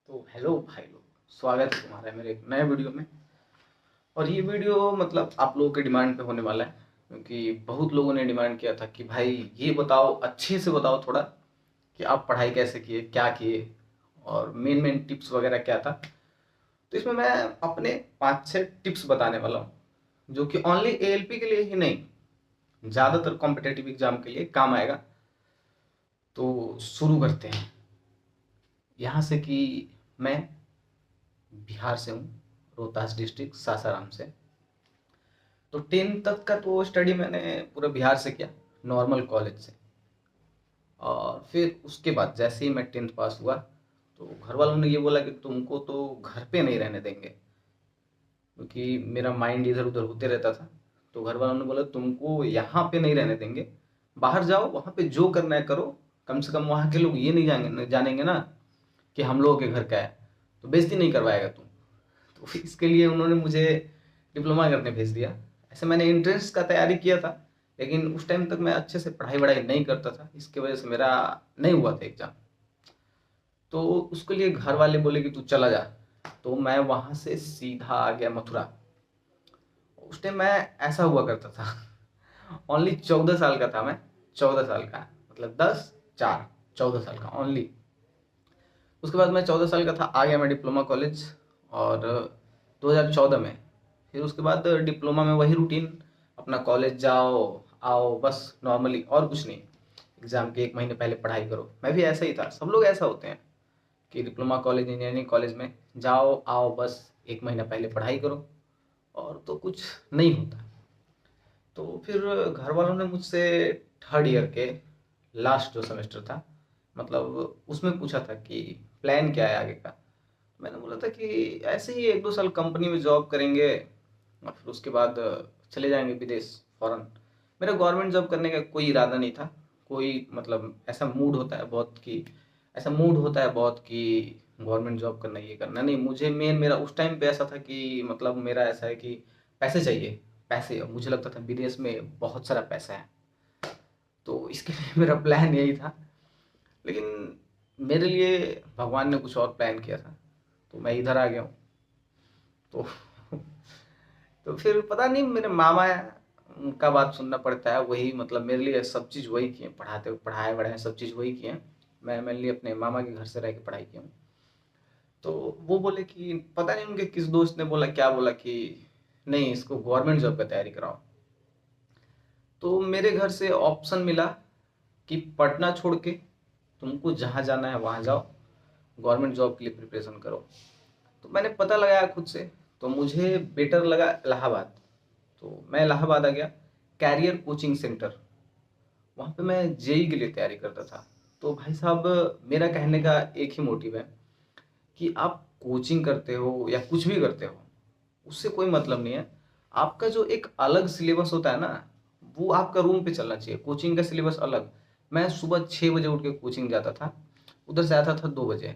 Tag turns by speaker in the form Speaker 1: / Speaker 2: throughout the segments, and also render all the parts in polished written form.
Speaker 1: तो हेलो भाई लोग, स्वागत है तुम्हारा मेरे एक नए वीडियो में। और ये वीडियो मतलब आप लोगों के डिमांड पे होने वाला है, क्योंकि बहुत लोगों ने डिमांड किया था कि भाई ये बताओ, अच्छे से बताओ थोड़ा कि आप पढ़ाई कैसे किए, क्या किए और मेन मेन टिप्स वगैरह क्या था। तो इसमें मैं अपने 5-6 टिप्स बताने वाला हूँ, जो कि ओनली एएलपी के लिए ही नहीं, ज़्यादातर कॉम्पिटेटिव एग्जाम के लिए काम आएगा। तो शुरू करते हैं यहाँ से कि मैं बिहार से हूँ, रोहतास डिस्ट्रिक्ट सासाराम से। तो 10th तक का तो स्टडी मैंने पूरा बिहार से किया, नॉर्मल कॉलेज से। और फिर उसके बाद जैसे ही मैं 10th पास हुआ तो घर वालों ने ये बोला कि तुमको तो घर पे नहीं रहने देंगे, क्योंकि मेरा माइंड इधर उधर होते रहता था। तो घर वालों ने बोला तुमको यहाँ पे नहीं रहने देंगे, बाहर जाओ, वहाँ पे जो करना है करो, कम से कम वहाँ के लोग ये नहीं जानेंगे ना कि हम लोगों के घर का है, तो बेइज्जती नहीं करवाएगा तुम। तो इसके लिए उन्होंने मुझे डिप्लोमा करने भेज दिया। ऐसे मैंने एंट्रेंस का तैयारी किया था, लेकिन उस टाइम तक मैं अच्छे से पढ़ाई वढ़ाई नहीं करता था, इसकी वजह से मेरा नहीं हुआ था एग्ज़ाम। तो उसके लिए घर वाले बोले कि तू चला जा। तो मैं वहाँ से सीधा आ गया मथुरा। उस टाइम मैं ऐसा हुआ करता था, ओनली 14 साल का था मैं, 14 साल का मतलब 10 4 14 साल का ओनली। उसके बाद मैं 14 साल का था, आ गया मैं डिप्लोमा कॉलेज। और 2014 में फिर उसके बाद डिप्लोमा में वही रूटीन, अपना कॉलेज जाओ आओ बस नॉर्मली, और कुछ नहीं। एग्ज़ाम के 1 महीने पहले पढ़ाई करो, मैं भी ऐसा ही था, सब लोग ऐसा होते हैं कि डिप्लोमा कॉलेज इंजीनियरिंग कॉलेज में जाओ आओ बस 1 महीना पहले पढ़ाई करो, और तो कुछ नहीं होता। तो फिर घर वालों ने मुझसे थर्ड ईयर के लास्ट जो सेमेस्टर था, मतलब उसमें पूछा था कि प्लान क्या है आगे का। मैंने बोला था कि ऐसे ही 1-2 साल कंपनी में जॉब करेंगे और फिर उसके बाद चले जाएंगे विदेश, फॉरेन। मेरा गवर्नमेंट जॉब करने का कोई इरादा नहीं था। कोई मतलब ऐसा मूड होता है बहुत कि गवर्नमेंट जॉब करना, ये करना नहीं। मुझे मेरा उस टाइम पे ऐसा था कि मतलब मेरा ऐसा है कि पैसे चाहिए, पैसे। और मुझे लगता था विदेश में बहुत सारा पैसा है, तो इसके लिए मेरा प्लान यही था। लेकिन मेरे लिए भगवान ने कुछ और प्लान किया था, तो मैं इधर आ गया हूँ। तो तो फिर पता नहीं, मेरे मामा है, उनका बात सुनना पड़ता है। वही मतलब मेरे लिए सब चीज़ वही किए, पढ़ाए बढ़ाए सब चीज़ वही किए। मैं मेनली अपने मामा के घर से रह के पढ़ाई किया हूँ। तो वो बोले कि पता नहीं उनके किस दोस्त ने बोला, क्या बोला कि नहीं, इसको गवर्नमेंट जॉब का तैयारी कराओ। तो मेरे घर से ऑप्शन मिला कि पढ़ना छोड़ के तुमको जहाँ जाना है वहाँ जाओ, गवर्नमेंट जॉब के लिए प्रिपरेशन करो। तो मैंने पता लगाया खुद से, तो मुझे बेटर लगा इलाहाबाद। तो मैं इलाहाबाद आ गया, कैरियर कोचिंग सेंटर, वहाँ पे मैं जेई के लिए तैयारी करता था। तो भाई साहब, मेरा कहने का एक ही मोटिव है कि आप कोचिंग करते हो या कुछ भी करते हो, उससे कोई मतलब नहीं है। आपका जो एक अलग सिलेबस होता है ना, वो आपका रूम पे चलना चाहिए। कोचिंग का सिलेबस अलग। मैं सुबह 6 बजे उठ के कोचिंग जाता था, उधर से आता था 2 बजे,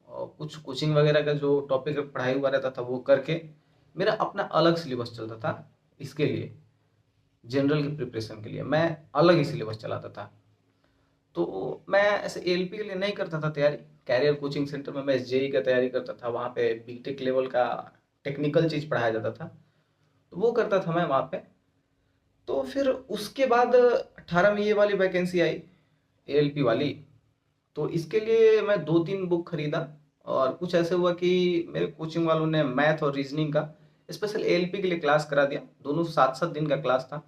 Speaker 1: और कुछ कोचिंग वगैरह का जो टॉपिक पढ़ाई हुआ रहता था वो करके मेरा अपना अलग सिलेबस चलता था। इसके लिए जनरल की प्रिपरेशन के लिए मैं अलग ही सिलेबस चलाता था। तो मैं ऐसे एएलपी के लिए नहीं करता था तैयारी। कैरियर कोचिंग सेंटर में मैं जेई का तैयारी करता था, वहाँ पे बीटेक लेवल का टेक्निकल चीज़ पढ़ाया जाता था, तो वो करता था मैं वहाँ पे। तो फिर उसके बाद 18 में ये वाली वैकेंसी आई, एएलपी वाली। तो इसके लिए मैं 2-3 बुक खरीदा, और कुछ ऐसे हुआ कि मेरे कोचिंग वालों ने मैथ और रीजनिंग का स्पेशल एएलपी के लिए क्लास करा दिया। दोनों 7-7 दिन का क्लास था।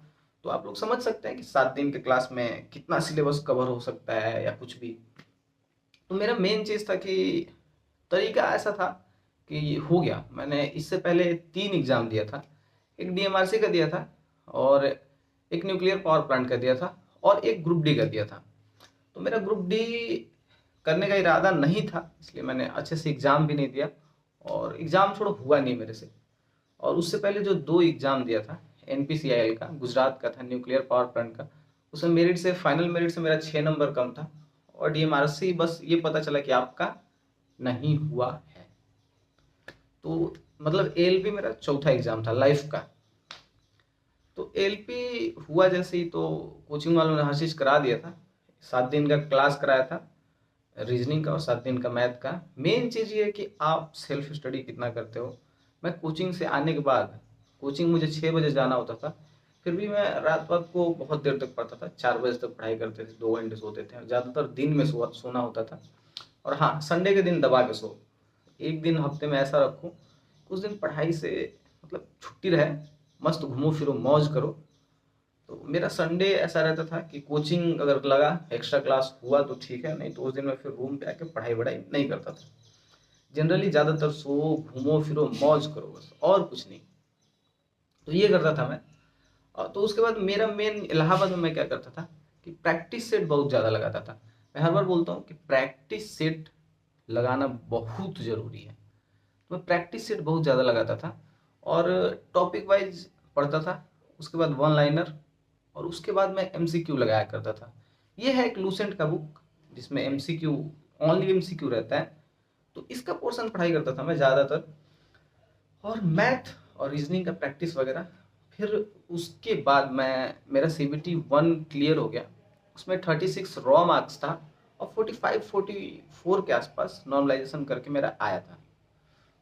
Speaker 1: तो आप लोग समझ सकते हैं कि 7 दिन के क्लास में कितना सिलेबस कवर हो सकता है या कुछ भी। तो मेरा मेन चीज़ था कि तरीका ऐसा था कि हो गया। मैंने इससे पहले 3 एग्ज़ाम दिया था। एक डीएमआरसी का दिया था, और एक न्यूक्लियर पावर प्लांट का दिया था, और एक ग्रुप डी का दिया था। तो मेरा ग्रुप डी करने का इरादा नहीं था, इसलिए मैंने अच्छे से एग्ज़ाम भी नहीं दिया, और एग्ज़ाम थोड़ा हुआ नहीं मेरे से। और उससे पहले जो 2 एग्ज़ाम दिया था, एनपीसीआईएल का, गुजरात का था, न्यूक्लियर पावर प्लांट का, उसमें मेरिट से, फाइनल मेरिट से मेरा 6 नंबर कम था। और डीएमआरसी बस ये पता चला कि आपका नहीं हुआ है। तो मतलब एएलपी मेरा चौथा एग्ज़ाम था लाइफ का। तो एएलपी हुआ जैसे ही, तो कोचिंग वालों ने हर चीज़ करा दिया था। 7 दिन का क्लास कराया था, रीजनिंग का और 7 दिन का मैथ का। मेन चीज़ ये है कि आप सेल्फ स्टडी कितना करते हो। मैं कोचिंग से आने के बाद, कोचिंग मुझे 6 बजे जाना होता था, फिर भी मैं रात रात को बहुत देर तक पढ़ता था, 4 बजे तक पढ़ाई करते थे, 2 घंटे सोते थे, ज़्यादातर दिन में सोना होता था। और हाँ, संडे के दिन दबा के सो, एक दिन हफ्ते में ऐसा रखो, उस दिन पढ़ाई से मतलब छुट्टी रहे, मस्त घूमो फिरो मौज करो। तो मेरा संडे ऐसा रहता था कि कोचिंग अगर लगा, एक्स्ट्रा क्लास हुआ तो ठीक है, नहीं तो उस दिन मैं फिर रूम पे आके पढ़ाई वढ़ाई नहीं करता था। जनरली ज़्यादातर सो, घूमो फिरो मौज करो बस, और कुछ नहीं। तो ये करता था मैं। और तो उसके बाद मेरा मेन इलाहाबाद में मैं क्या करता था कि प्रैक्टिस सेट बहुत ज़्यादा लगाता था। मैं हर बार बोलता हूँ कि प्रैक्टिस सेट लगाना बहुत ज़रूरी है। तो मैं प्रैक्टिस सेट बहुत ज़्यादा लगाता था और टॉपिक वाइज पढ़ता था। उसके बाद वन लाइनर, और उसके बाद मैं एमसीक्यू लगाया करता था। ये है एक लूसेंट का बुक जिसमें एमसीक्यू, ओनली एमसीक्यू रहता है। तो इसका पोर्शन पढ़ाई करता था मैं ज़्यादातर, और मैथ और रीजनिंग का प्रैक्टिस वगैरह। फिर उसके बाद मैं, मेरा सीबीटी 1 क्लियर हो गया। उसमें 36 रॉ मार्क्स था और 45-44 के आसपास नॉर्मलाइजेशन करके मेरा आया था।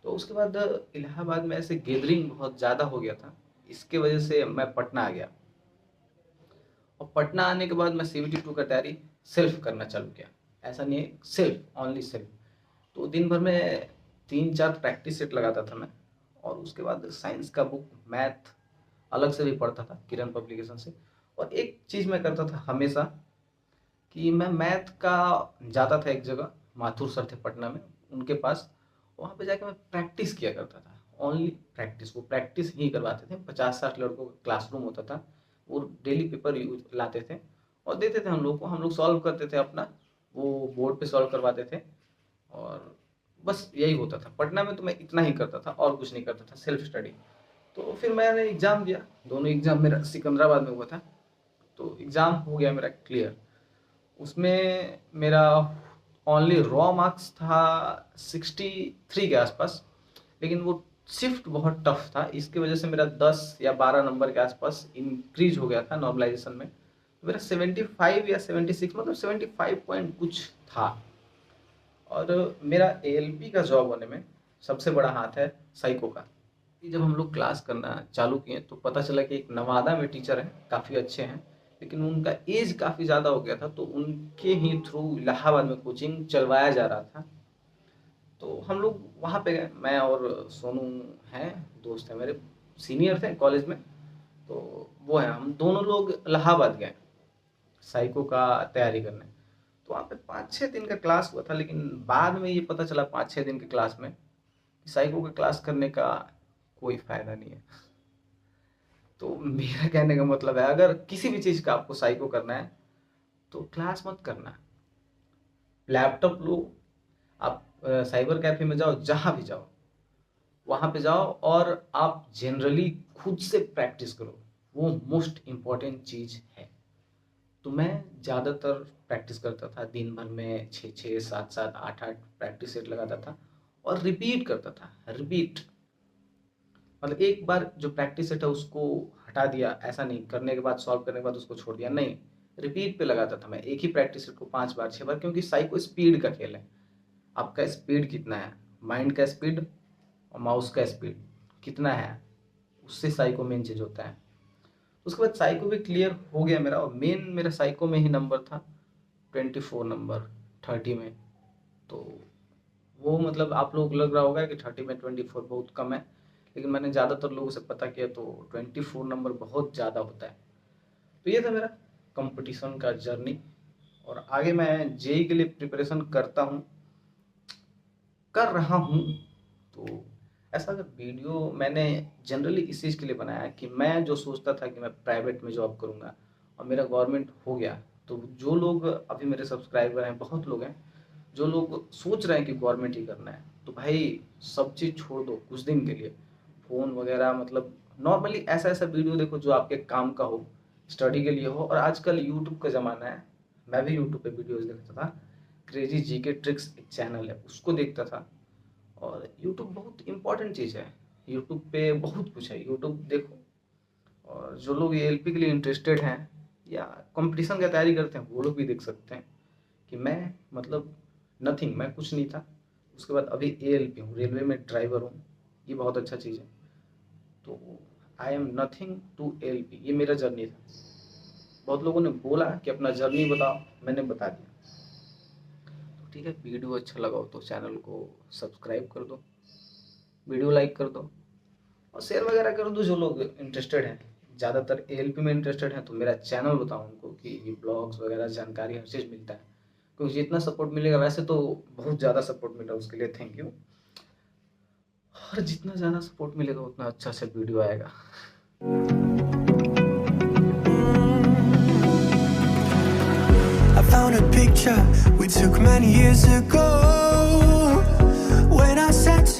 Speaker 1: तो उसके बाद इलाहाबाद में ऐसे गैदरिंग बहुत ज़्यादा हो गया था, इसके वजह से मैं पटना आ गया। और पटना आने के बाद मैं सीबीटी 2 का तैयारी सेल्फ करना चालू किया। ऐसा नहीं है, सेल्फ, ओनली सेल्फ। तो दिन भर में 3-4 प्रैक्टिस सेट लगाता था मैं। और उसके बाद साइंस का बुक, मैथ अलग से भी पढ़ता था किरण पब्लिकेशन से। और एक चीज़ मैं करता था हमेशा कि मैं मैथ का जाता था एक जगह, माथुर सर थे पटना में, उनके पास। वहाँ पे जाके मैं प्रैक्टिस किया करता था, ओनली प्रैक्टिस। वो प्रैक्टिस ही करवाते थे, 50-60 लड़कों का क्लासरूम होता था। वो डेली पेपर यूज लाते थे और देते थे हम लोग को, हम लोग सॉल्व करते थे अपना, वो बोर्ड पे सॉल्व करवाते थे। और बस यही होता था पटना में। तो मैं इतना ही करता था और कुछ नहीं करता था, सेल्फ स्टडी। तो फिर मैंने एग्ज़ाम दिया, दोनों एग्ज़ाम मेरा सिकंदराबाद में हुआ था। तो एग्ज़ाम हो गया मेरा क्लियर। उसमें मेरा ओनली रॉ मार्क्स था 63 के आसपास, लेकिन वो शिफ्ट बहुत टफ था, इसकी वजह से मेरा 10 या 12 नंबर के आसपास इंक्रीज हो गया था नॉर्मलाइजेशन में। तो मेरा 75 या 76, मतलब 75 पॉइंट कुछ था। और मेरा एएलपी का जॉब होने में सबसे बड़ा हाथ है साइको का। जब हम लोग क्लास करना चालू किए तो पता चला कि एक नवादा में टीचर हैं, काफ़ी अच्छे हैं, लेकिन उनका एज काफ़ी ज़्यादा हो गया था। तो उनके ही थ्रू इलाहाबाद में कोचिंग चलवाया जा रहा था। तो हम लोग वहाँ पे गए, मैं और सोनू हैं, दोस्त हैं मेरे, सीनियर थे कॉलेज में। तो वो है, हम दोनों लोग इलाहाबाद गए साइको का तैयारी करने। तो वहाँ पे 5-6 दिन का क्लास हुआ था, लेकिन बाद में ये पता चला 5-6 दिन के क्लास में कि साइको का क्लास करने का कोई फ़ायदा नहीं है। तो मेरा कहने का मतलब है, अगर किसी भी चीज़ का आपको साइको करना है तो क्लास मत करना, लैपटॉप लो, आप साइबर कैफे में जाओ, जहाँ भी जाओ वहाँ पे जाओ और आप जनरली खुद से प्रैक्टिस करो। वो मोस्ट इम्पॉर्टेंट चीज़ है। तो मैं ज़्यादातर प्रैक्टिस करता था, दिन भर में 6-6, 7-7, 8-8 प्रैक्टिस सेट लगाता था और रिपीट करता था। रिपीट मतलब एक बार जो प्रैक्टिस सेट है उसको हटा दिया, ऐसा नहीं, करने के बाद, सॉल्व करने के बाद उसको छोड़ दिया, नहीं। रिपीट पे लगाता था मैं एक ही प्रैक्टिस सेट को 5 बार 6 बार, क्योंकि साइको स्पीड का खेल है। आपका स्पीड कितना है, माइंड का स्पीड और माउस का स्पीड कितना है, उससे साइको मेन चीज़ होता है। उसके बाद साइको भी क्लियर हो गया मेरा, और मेन मेरा साइको में ही नंबर था 24 नंबर 30 में। तो वो मतलब आप लोग लग रहा होगा कि 30 में 24 बहुत कम है, लेकिन मैंने ज़्यादातर लोगों से पता किया तो 24 नंबर बहुत ज़्यादा होता है। तो ये था मेरा कंपटीशन का जर्नी। और आगे मैं जेई के लिए प्रिपरेशन करता हूँ, कर रहा हूँ। तो ऐसा अगर वीडियो मैंने जनरली इस चीज़ के लिए बनाया है कि मैं जो सोचता था कि मैं प्राइवेट में जॉब करूँगा और मेरा गवर्नमेंट हो गया, तो जो लोग अभी मेरे सब्सक्राइबर हैं, बहुत लोग हैं जो लोग सोच रहे हैं कि गवर्नमेंट ही करना है, तो भाई सब चीज़ छोड़ दो कुछ दिन के लिए, फ़ोन वगैरह, मतलब नॉर्मली ऐसा ऐसा वीडियो देखो जो आपके काम का हो, स्टडी के लिए हो। और आजकल यूट्यूब का ज़माना है, मैं भी यूट्यूब पे वीडियोज़ देखता था। क्रेजी जीके ट्रिक्स एक चैनल है, उसको देखता था। और यूट्यूब बहुत इम्पोर्टेंट चीज़ है, यूट्यूब पे बहुत कुछ है, यूट्यूब देखो। और जो लोग एएलपी के लिए इंटरेस्टेड हैं या कंपटीशन की तैयारी करते हैं, वो लोग भी देख सकते हैं कि मैं मतलब नथिंग, मैं कुछ नहीं था। उसके बाद अभी ALP हूँ, रेलवे में ड्राइवर हूँ, ये बहुत अच्छा चीज़ है। तो I am nothing to ALP, ये मेरा जर्नी था। बहुत लोगों ने बोला कि अपना जर्नी बताओ, मैंने बता दिया। तो ठीक है, वीडियो अच्छा लगा हो तो चैनल को सब्सक्राइब कर दो, वीडियो लाइक कर दो और शेयर वगैरह कर दो। जो लोग इंटरेस्टेड हैं, ज़्यादातर ALP में इंटरेस्टेड हैं, तो मेरा चैनल बताओ उनको कि ये ब्लॉग्स वगैरह जानकारी हर चीज़ मिलता है। क्योंकि जितना सपोर्ट मिलेगा, वैसे तो बहुत ज़्यादा सपोर्ट मिला, उसके लिए थैंक यू। और जितना ज़्यादा सपोर्ट मिलेगा उतना अच्छा से वीडियो आएगा।
Speaker 2: I found a picture we took many years ago when I sat